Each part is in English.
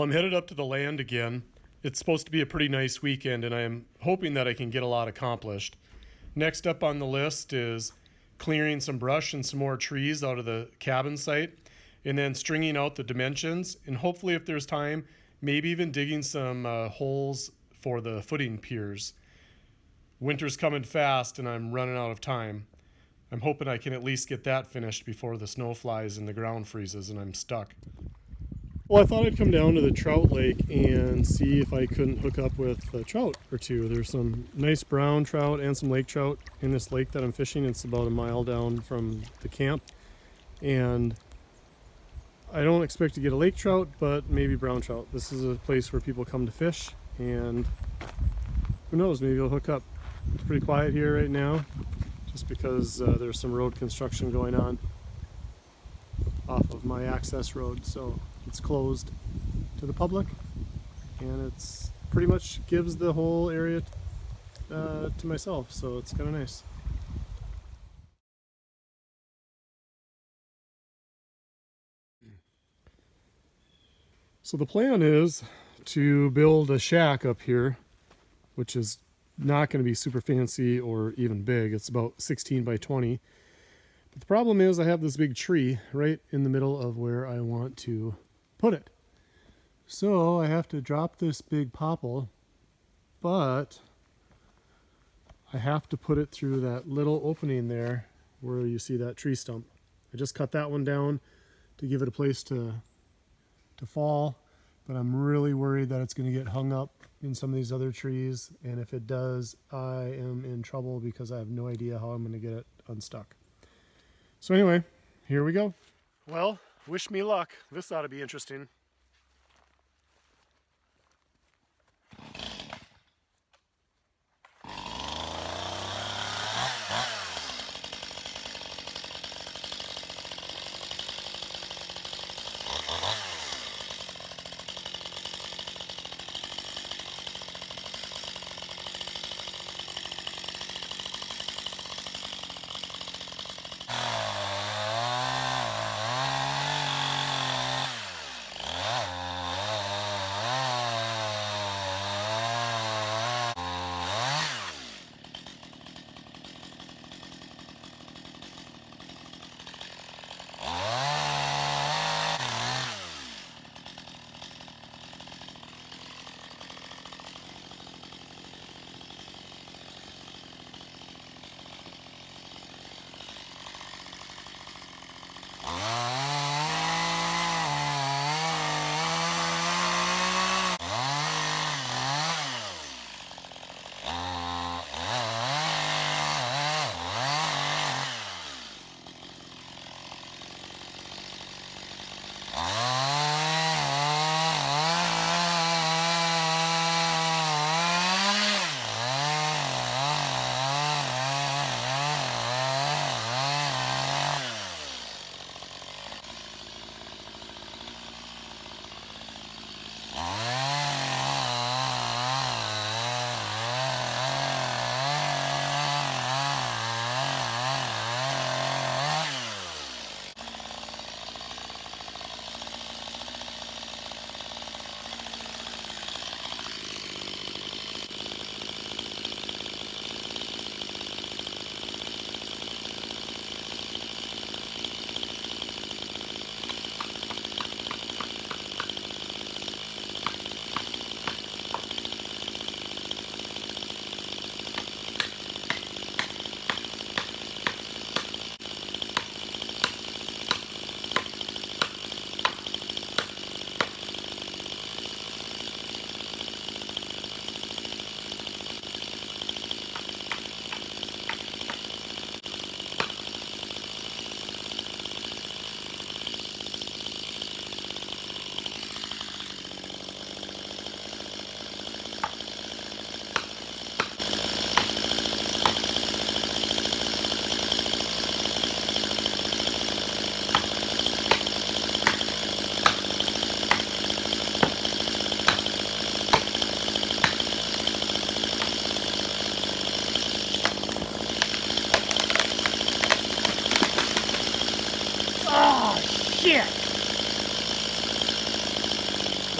Well, I'm headed up to the land again. It's supposed to be a pretty nice weekend, and I'm hoping that I can get a lot accomplished. Next up on the list is clearing some brush and some more trees out of the cabin site, and then stringing out the dimensions, and hopefully, if there's time, maybe even digging some holes for the footing piers. Winter's coming fast, and I'm running out of time. I'm hoping I can at least get that finished before the snow flies and the ground freezes and I'm stuck. Well, I thought I'd come down to the trout lake and see if I couldn't hook up with a trout or two. There's some nice brown trout and some lake trout in this lake that I'm fishing. It's about a mile down from the camp. And I don't expect to get a lake trout, but maybe brown trout. This is a place where people come to fish, and who knows, maybe I'll hook up. It's pretty quiet here right now, just because there's some road construction going on off of my access road, so it's closed to the public, and it's pretty much gives the whole area to myself, so it's kind of nice. So the plan is to build a shack up here, which is not going to be super fancy or even big. It's about 16 by 20. But the problem is I have this big tree right in the middle of where I want to put it. So I have to drop this big popple, but I have to put it through that little opening there where you see that tree stump. I just cut that one down to give it a place to fall, but I'm really worried that it's going to get hung up in some of these other trees, and if it does, I am in trouble because I have no idea how I'm going to get it unstuck. So anyway, here we go. Well, wish me luck. This ought to be interesting.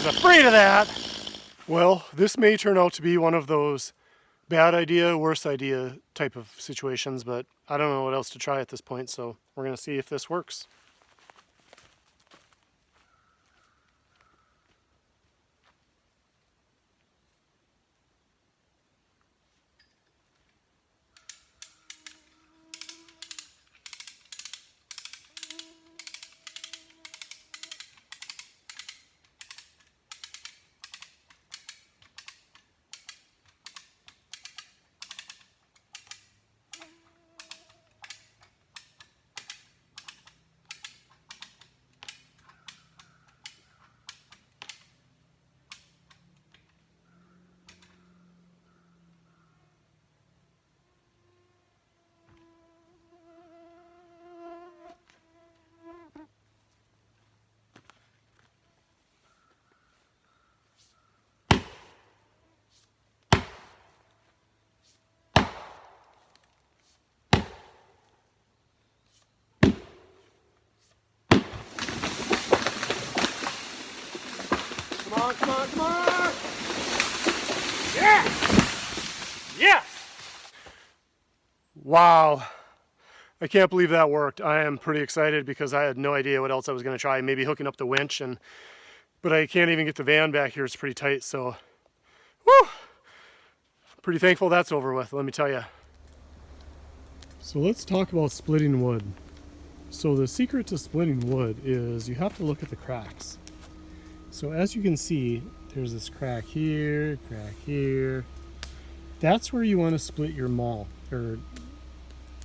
was afraid of that. Well, this may turn out to be one of those bad idea, worse idea type of situations, but I don't know what else to try at this point, so we're going to see if this works. Come on, come on, come on! Yeah! Yes! Wow. I can't believe that worked. I am pretty excited because I had no idea what else I was going to try. Maybe hooking up the winch, but I can't even get the van back here. It's pretty tight, so whew! Pretty thankful that's over with, let me tell you. So let's talk about splitting wood. So the secret to splitting wood is you have to look at the cracks. So as you can see, there's this crack here. That's where you want to split your maul, or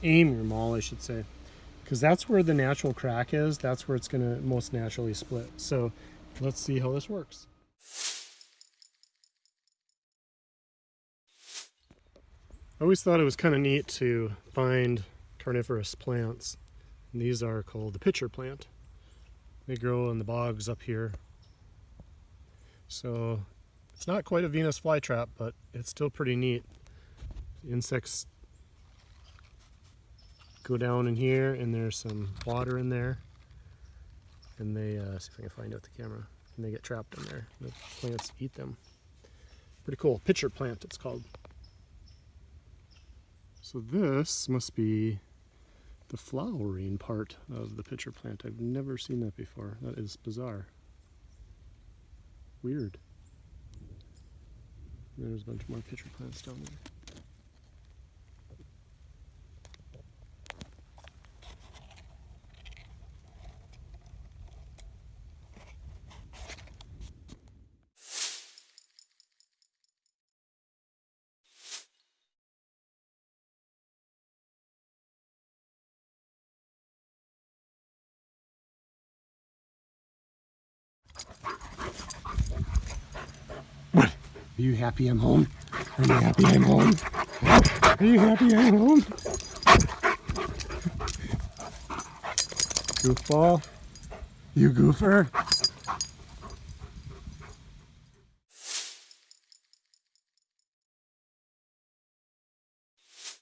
aim your maul, I should say, because that's where the natural crack is. That's where it's going to most naturally split. So let's see how this works. I always thought it was kind of neat to find carnivorous plants. And these are called the pitcher plant. They grow in the bogs up here. So it's not quite a Venus flytrap, but it's still pretty neat. Insects go down in here, and there's some water in there. And they, see if I can find out the camera, and they get trapped in there. The plants eat them. Pretty cool. Pitcher plant, it's called. So this must be the flowering part of the pitcher plant. I've never seen that before. That is bizarre. Weird. There's a bunch more pitcher plants down there. What? Are you happy I'm home? Are you happy I'm home? Are you happy I'm home? Goofball. You goofer.